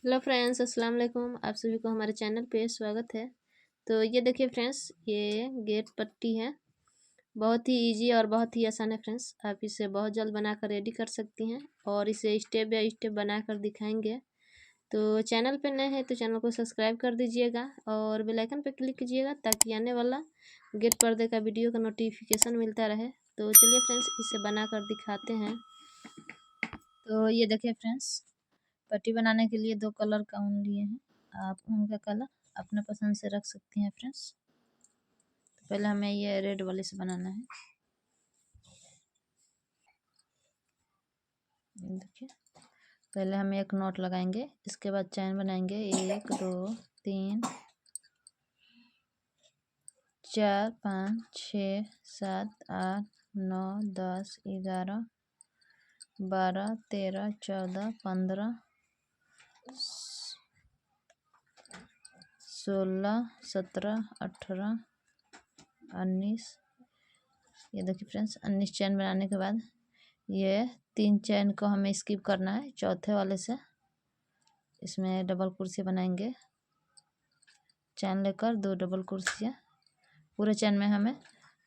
Hello friends, अस्सलाम वालेकुम। आप सभी को हमारे चैनल पे स्वागत है। तो ये देखिए फ्रेंड्स, ये गेट पट्टी है। बहुत ही इजी और बहुत ही आसान है फ्रेंड्स। आप इसे बहुत जल्द बनाकर रेडी कर सकती हैं और इसे स्टेप बाय स्टेप बनाकर दिखाएंगे। तो चैनल पे नए हैं तो चैनल को सब्सक्राइब कर दीजिएगा और बेल आइकन पे क्लिक कीजिएगा ताकि आने वाला गेट पर्दे का वीडियो का नोटिफिकेशन मिलता रहे। तो चलिए फ्रेंड्स, इसे बनाकर दिखाते हैं। तो ये देखिए फ्रेंड्स, पट्टी बनाने के लिए 2 कलर का ऊन लिए हैं। आप ऊन का कलर अपने पसंद से रख सकती हैं फ्रेंड्स। तो पहले हमें ये रेड वाले से बनाना है। देखिए, पहले हम एक नॉट लगाएंगे, इसके बाद चैन बनाएंगे 1 2 3 4 5 6 7 8 9 10 11 12 13 14 15 16 17 18 19। ये देखिए फ्रेंड्स, 19 चैन बनाने के बाद ये 3 चैन को हमें स्किप करना है। चौथे वाले से इसमें डबल कुर्सी बनाएंगे। चैन लेकर 2 डबल कुर्सियाँ, पूरे चैन में हमें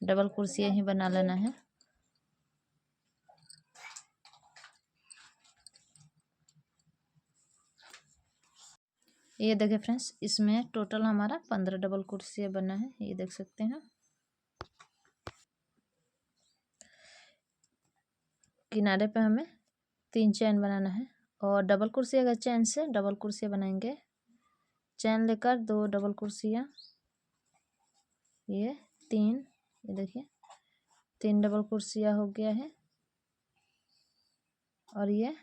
डबल कुर्सियाँ ही बना लेना है। ये देखिए फ्रेंड्स, इसमें टोटल हमारा 15 डबल कुर्सियाँ बना है, ये देख सकते हैं। किनारे पे हमें 3 चैन बनाना है और डबल कुर्सियाँ का चैन से डबल कुर्सियाँ बनाएंगे। चैन लेकर 2 डबल कुर्सियाँ, ये 3, ये देखिए 3 डबल कुर्सियाँ हो गया है। और ये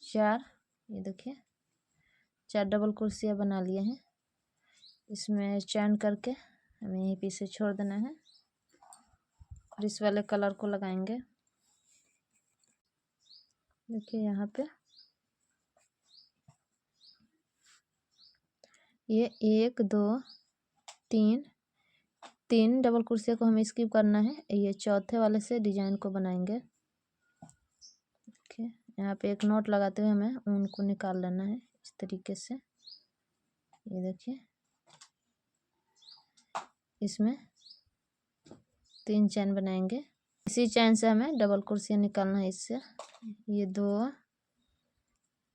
4, ये देखिए 4 डबल कुर्सियाँ बना लिए हैं। इसमें चैन करके हमें यहीं पे से छोड़ देना है और इस वाले कलर को लगाएंगे। देखिए यहाँ पे ये 1 2 3 डबल कुर्सियाँ को हमें स्किप करना है। ये चौथे वाले से डिजाइन को बनाएंगे। देखिए यहाँ पे एक नोट लगाते हुए हमें ऊन को निकाल लेना है इस तरीके से। ये देखिए, इसमें 3 चैन बनाएंगे। इसी चैन से हमें डबल कुर्सियाँ निकालना है इससे। ये 2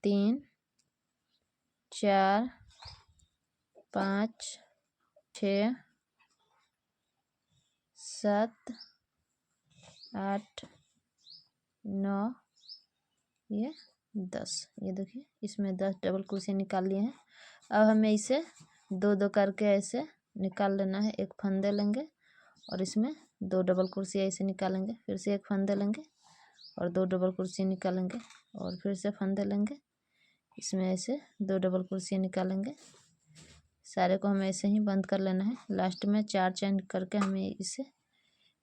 3 4 5 6 7 8 9, ये 10। ये देखिए इसमें 10 डबल कुर्सियाँ निकाल लिए हैं। अब हमें इसे 2 2 करके ऐसे निकाल लेना है। एक फंदे लेंगे और इसमें 2 डबल कुर्सियाँ ऐसे निकालेंगे। फिर से एक फंदे लेंगे और 2 डबल कुर्सियाँ निकालेंगे और फिर से फंदे लेंगे, इसमें ऐसे 2 डबल कुर्सियाँ निकालेंगे। सारे को हमें ऐसे ही बंद कर लेना है। लास्ट में 4 चैन करके हमें इसे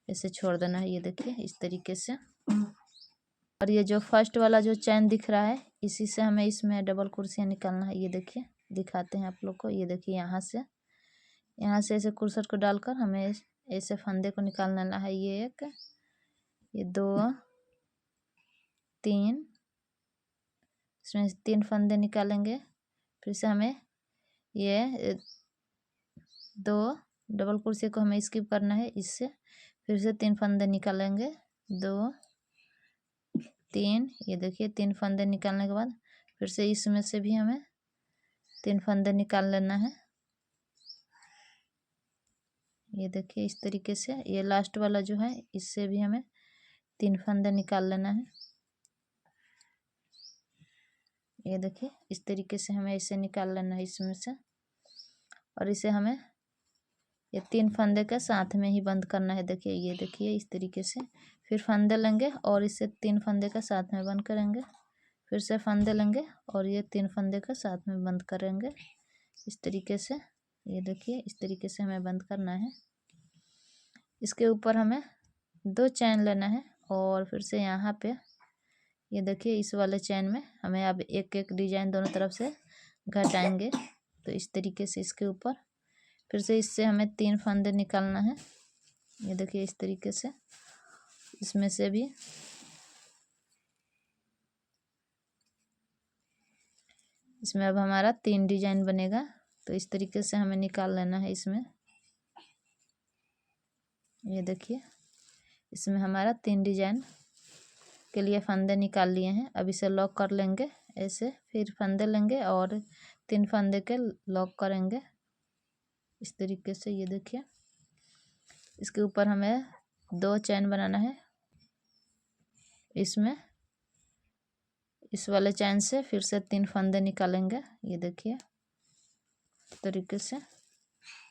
ऐसे छोड़ देना है। ये देखिए इस तरीके से। और ये जो फर्स्ट वाला जो चैन दिख रहा है, इसी से हमें इसमें डबल कुर्सियाँ निकालना है। ये देखिए, दिखाते हैं आप लोग को। ये देखिए यहाँ से ऐसे कुर्सर को डालकर हमें ऐसे फंदे को निकाल लेना है। ये 1, ये 2 3, इसमें 3 फंदे निकालेंगे। फिर से हमें ये 2 डबल कुर्सी को हमें स्किप करना है इससे। फिर से 3 फंदे निकालेंगे, 2 3, ये देखिए 3 फंदे निकालने के बाद फिर से इसमें से भी हमें 3 फंदे निकाल लेना है। ये देखिए इस तरीके से। ये लास्ट वाला जो है, इससे भी हमें 3 फंदे निकाल लेना है। ये देखिए इस तरीके से हमें इसे निकाल लेना है इसमें से। और इसे हमें ये 3 फंदे के साथ में ही बंद करना है। देखिए ये देखिए इस तरीके से। फिर फंदे लेंगे और इसे 3 फंदे के साथ में बंद करेंगे। फिर से फंदे लेंगे और ये 3 फंदे के साथ में बंद करेंगे इस तरीके से। ये देखिए इस तरीके से हमें बंद करना है। इसके ऊपर हमें 2 चैन लेना है और फिर से यहाँ पे ये देखिए इस वाले चैन में हमें अब एक एक डिजाइन दोनों तरफ से घटाएंगे। तो इस तरीके से इसके ऊपर फिर से इससे हमें 3 फंदे निकालना है। ये देखिए इस तरीके से। इसमें से भी इसमें अब हमारा 3 डिजाइन बनेगा। तो इस तरीके से हमें निकाल लेना है। इसमें ये देखिए, इसमें हमारा 3 डिजाइन के लिए फंदे निकाल लिए हैं। अब इसे लॉक कर लेंगे ऐसे, फिर फंदे लेंगे और 3 फंदे के लॉक करेंगे इस तरीके से। ये देखिए, इसके ऊपर हमें 2 चैन बनाना है। इसमें इस वाले चैन से फिर से 3 फंदे निकालेंगे। ये देखिए इस तरीके से।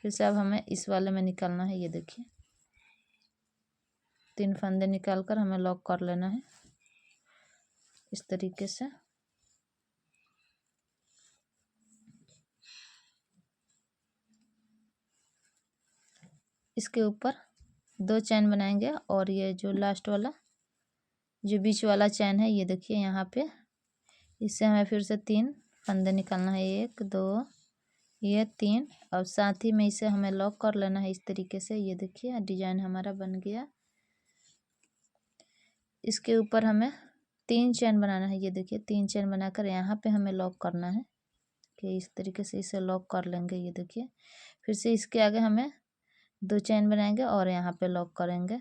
फिर से अब हमें इस वाले में निकालना है। ये देखिए 3 फंदे निकाल कर हमें लॉक कर लेना है इस तरीके से। इसके ऊपर 2 चैन बनाएंगे और ये जो लास्ट वाला जो बीच वाला चैन है, ये देखिए यहाँ पे, इससे हमें फिर से 3 फंदे निकालना है। 1 2 ये 3, और साथ ही में इसे हमें लॉक कर लेना है इस तरीके से। ये देखिए डिजाइन हमारा बन गया। इसके ऊपर हमें 3 चैन बनाना है। ये देखिए 3 चैन बनाकर यहाँ पे हमें लॉक करना है कि इस तरीके से इसे लॉक कर लेंगे। ये देखिए, फिर से इसके आगे हमें 2 चैन बनाएंगे और यहाँ पे लॉक करेंगे।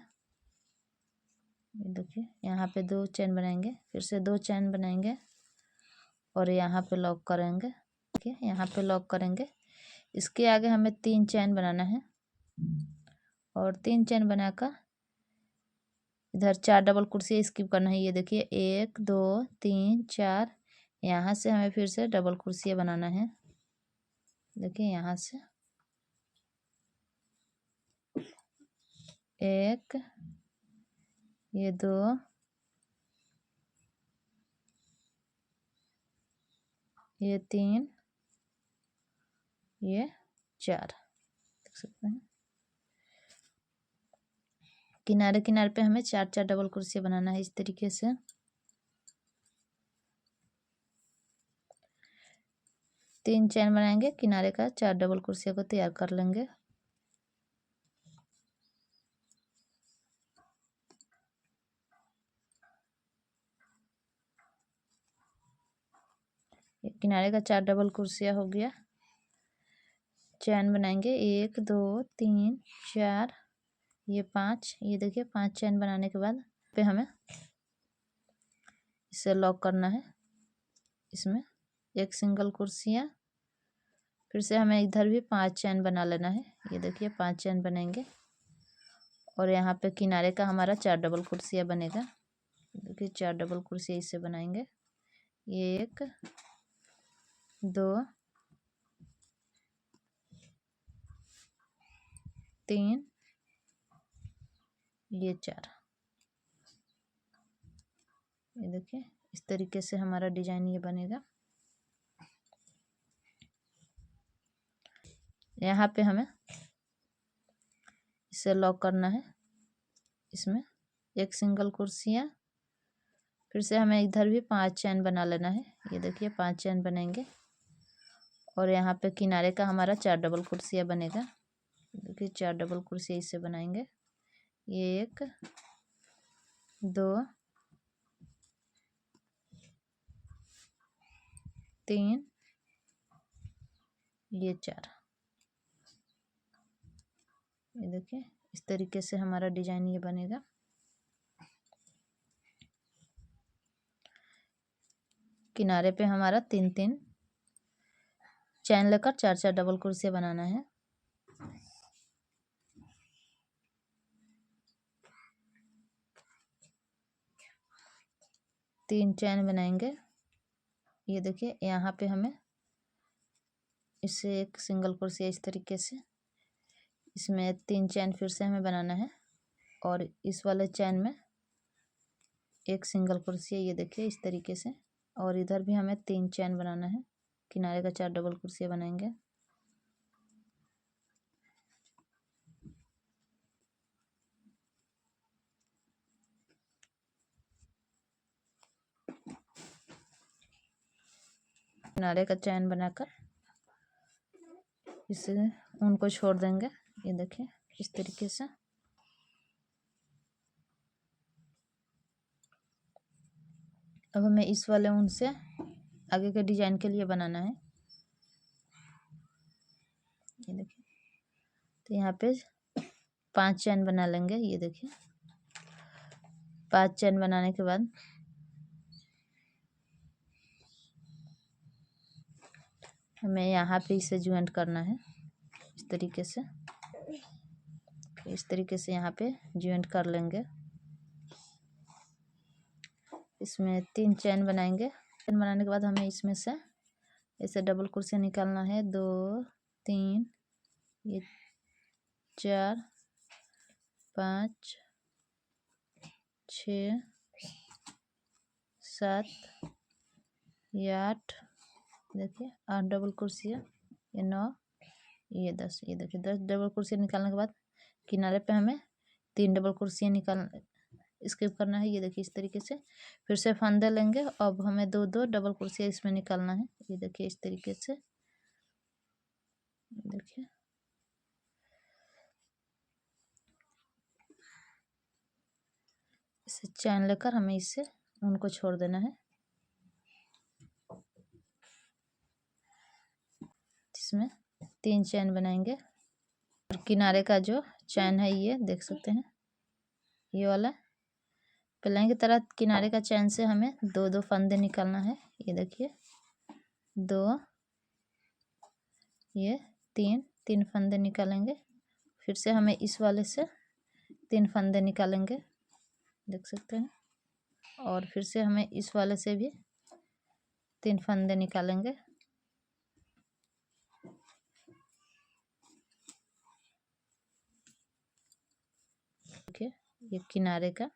ये देखिए यहाँ पे 2 चैन बनाएंगे, फिर से 2 चैन बनाएंगे और यहाँ पे लॉक करेंगे। देखिए यहाँ पे लॉक करेंगे। इसके आगे हमें 3 चैन बनाना है और 3 चैन बनाकर इधर 4 डबल कुर्सी स्किप करना है। ये देखिए 1 2 3 4, यहाँ से हमें फिर से डबल कुर्सियाँ बनाना है। देखिए यहाँ से 1, ये 2, ये 3, ये 4, देख सकते हैं। किनारे किनारे पे हमें 4 डबल कुर्सियाँ बनाना है इस तरीके से। तीन चैन बनाएंगे, किनारे का 4 डबल कुर्सियाँ को तैयार कर लेंगे। किनारे का 4 डबल कुर्सियाँ हो गया। चैन बनाएंगे 1 2 3 4, ये 5। ये देखिए 5 चैन बनाने के बाद पे हमें इसे लॉक करना है। इसमें एक सिंगल कुर्सियाँ, फिर से हमें इधर भी 5 चैन बना लेना है। ये देखिए 5 चैन बनेंगे और यहाँ पे किनारे का हमारा 4 डबल कुर्सियाँ बनेगा। देखिए 4 डबल कुर्सियाँ इससे बनाएंगे। ये 1 2 3, ये 4। ये देखिए इस तरीके से हमारा डिजाइन ये बनेगा। यहाँ पे हमें इसे लॉक करना है। इसमें एक सिंगल कुर्सियाँ, फिर से हमें इधर भी 5 चैन बना लेना है। ये देखिए 5 चैन बनेंगे और यहाँ पे किनारे का हमारा 4 डबल कुर्सियाँ बनेगा। देखिए 4 डबल कुर्सियाँ इससे बनाएंगे। ये 1 2 3, ये 4। ये देखिए इस तरीके से हमारा डिजाइन ये बनेगा। किनारे पे हमारा 3 चैन लेकर 4 डबल कुर्सियाँ बनाना है। तीन चैन बनाएंगे। ये देखिए यहाँ पे हमें इससे एक सिंगल कुर्सियाँ इस तरीके से, इसमें 3 चैन फिर से हमें बनाना है और इस वाले चैन में एक सिंगल कुर्सियाँ। ये देखिए इस तरीके से, और इधर भी हमें 3 चैन बनाना है। किनारे का 4 डबल कुर्सियाँ बनाएंगे। किनारे का चैन बनाकर इसे उनको छोड़ देंगे। ये देखिए इस तरीके से। अब हमें इस वाले ऊन से आगे के डिजाइन के लिए बनाना है। ये देखिए, तो यहाँ पे 5 चैन बना लेंगे। ये देखिए 5 चैन बनाने के बाद हमें यहाँ पे इसे ज्वाइंट करना है इस तरीके से। इस तरीके से यहाँ पे ज्वाइंट कर लेंगे। इसमें 3 चैन बनाएंगे। चैन बनाने के बाद हमें इसमें से ऐसे डबल क्रोशे निकालना है। 2 3 ये 4 5 6 7 ये 8, देखिए 8 डबल क्रोशिया, ये 9 ये 10। ये देखिए 10 डबल क्रोशिया निकालने के बाद किनारे पे हमें 3 डबल क्रोशिया निकाल स्किप करना है। ये देखिए इस तरीके से फिर से फंदे लेंगे। अब हमें 2 डबल क्रोशिया इसमें निकालना है। ये देखिए इस तरीके से, देखिए इसे चैन लेकर हमें इससे उनको छोड़ देना है। इसमें 3 चैन बनाएंगे और किनारे का जो चैन है ये देख सकते हैं, ये वाला पहले की तरह किनारे का चैन से हमें 2 फंदे निकालना है। ये देखिए 2 ये 3 फंदे निकालेंगे। फिर से हमें इस वाले से 3 फंदे निकालेंगे, देख सकते हैं। और फिर से हमें इस वाले से भी 3 फंदे निकालेंगे। देखिए ये किनारे का,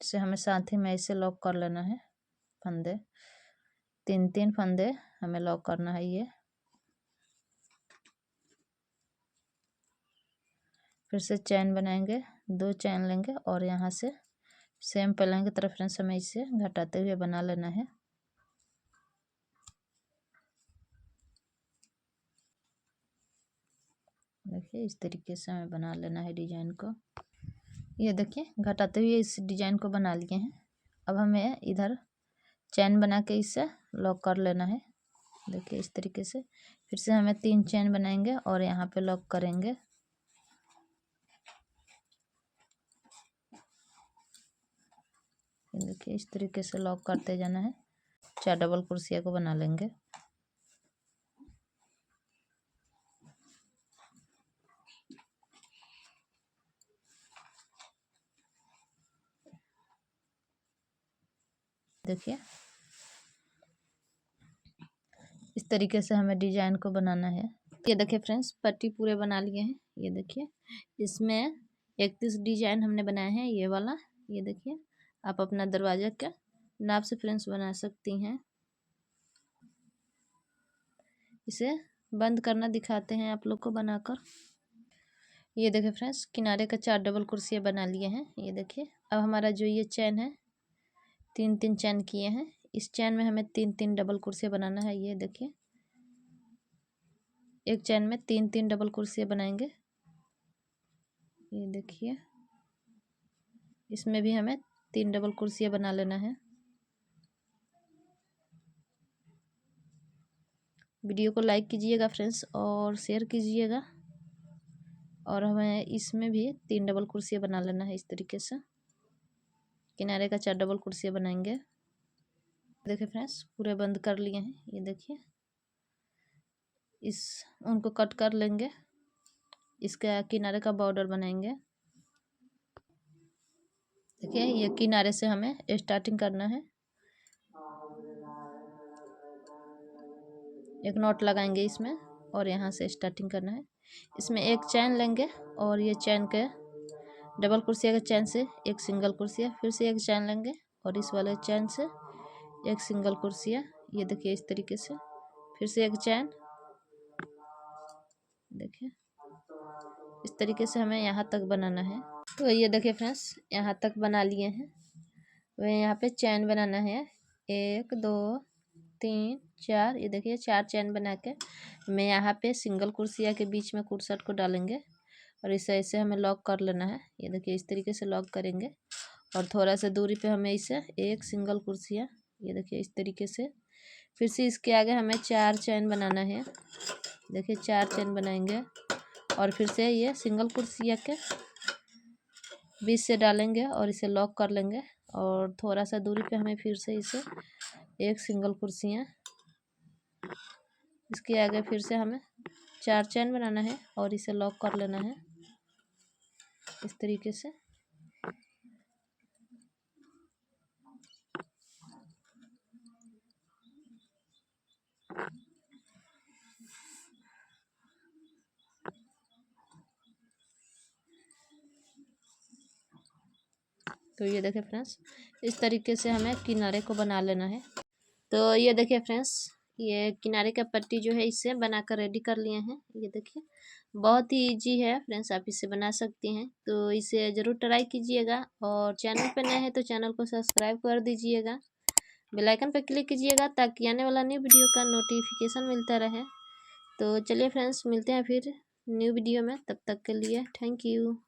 इसे हमें साथ ही में इसे लॉक कर लेना है। फंदे 3 फंदे हमें लॉक करना है। ये फिर से चैन बनाएंगे, 2 चैन लेंगे और यहाँ से सेम पहले की तरफ रेफरेंस हमें इसे घटाते हुए बना लेना है। देखिए इस तरीके से हमें बना लेना है डिजाइन को। ये देखिए घटाते हुए इस डिजाइन को बना लिए हैं। अब हमें इधर चैन बना के इसे लॉक कर लेना है। देखिए इस तरीके से फिर से हमें 3 चैन बनाएंगे और यहाँ पे लॉक करेंगे। देखिए इस तरीके से लॉक करते जाना है। 4 डबल क्रोशिया को बना लेंगे। देखिए इस तरीके से हमें डिजाइन को बनाना है। ये देखिए फ्रेंड्स पट्टी पूरे बना लिए हैं। ये देखिए इसमें 31 डिजाइन हमने बनाए हैं। ये वाला ये देखिए आप अपना दरवाजा का नाप से फ्रेंड्स बना सकती हैं। इसे बंद करना दिखाते हैं आप लोग को बनाकर। ये देखिए फ्रेंड्स किनारे का 4 डबल क्रोशिया बना लिए हैं। ये देखिए अब हमारा जो ये चैन है 3 चैन किए हैं। इस चैन में हमें 3 डबल क्रोशिया बनाना है। ये देखिए एक चैन में 3 डबल क्रोशिया बनाएंगे। ये देखिए इसमें भी हमें 3 डबल क्रोशिया बना लेना है। वीडियो को लाइक कीजिएगा फ्रेंड्स और शेयर कीजिएगा। और हमें इसमें भी 3 डबल क्रोशिया बना लेना है। इस तरीके से किनारे का 4 डबल क्रोशिया बनाएंगे। देखिए फ्रेंड्स पूरे बंद कर लिए हैं। ये देखिए इस उनको कट कर लेंगे। इसका किनारे का बॉर्डर बनाएंगे। देखिए ये किनारे से हमें स्टार्टिंग करना है। एक नॉट लगाएंगे इसमें और यहाँ से स्टार्टिंग करना है। इसमें एक चैन लेंगे और ये चैन के डबल क्रोशिया के चैन से एक सिंगल क्रोशिया, फिर से एक चैन लेंगे और इस वाले चैन से एक सिंगल क्रोशिया। ये देखिए इस तरीके से फिर से एक चैन। देखिए इस तरीके से हमें यहाँ तक बनाना है। तो ये देखिए फ्रेंड्स यहाँ तक बना लिए हैं। वह यहाँ पे चैन बनाना है 1 2 3 4। ये देखिए 4 चैन बना के मैं यहाँ पे सिंगल क्रोशिया के बीच में कुर्सट को डालेंगे और इसे ऐसे हमें लॉक कर लेना है। ये देखिए इस तरीके से लॉक करेंगे और थोड़ा सा दूरी पे हमें इसे एक सिंगल कुर्सियाँ, ये देखिए इस तरीके से, फिर से इसके आगे हमें 4 चेन बनाना है। देखिए 4 चेन बनाएंगे और फिर से ये सिंगल कुर्सियाँ के बीच से डालेंगे और इसे लॉक कर लेंगे और थोड़ा सा दूरी पे हमें फिर से इसे एक सिंगल कुर्सियाँ, इसके आगे फिर से हमें 4 चेन बनाना है और इसे लॉक कर लेना है इस तरीके से। तो ये देखिए फ्रेंड्स, इस तरीके से हमें किनारे को बना लेना है। तो ये देखिए फ्रेंड्स, ये किनारे का पट्टी जो है इसे बनाकर रेडी कर लिए हैं। ये देखिए बहुत ही इजी है फ्रेंड्स, आप इसे बना सकती हैं। तो इसे ज़रूर ट्राई कीजिएगा और चैनल पे नए हैं तो चैनल को सब्सक्राइब कर दीजिएगा, बेल आइकन पर क्लिक कीजिएगा ताकि आने वाला न्यू वीडियो का नोटिफिकेशन मिलता रहे। तो चलिए फ्रेंड्स, मिलते हैं फिर न्यू वीडियो में, तब तक के लिए थैंक यू।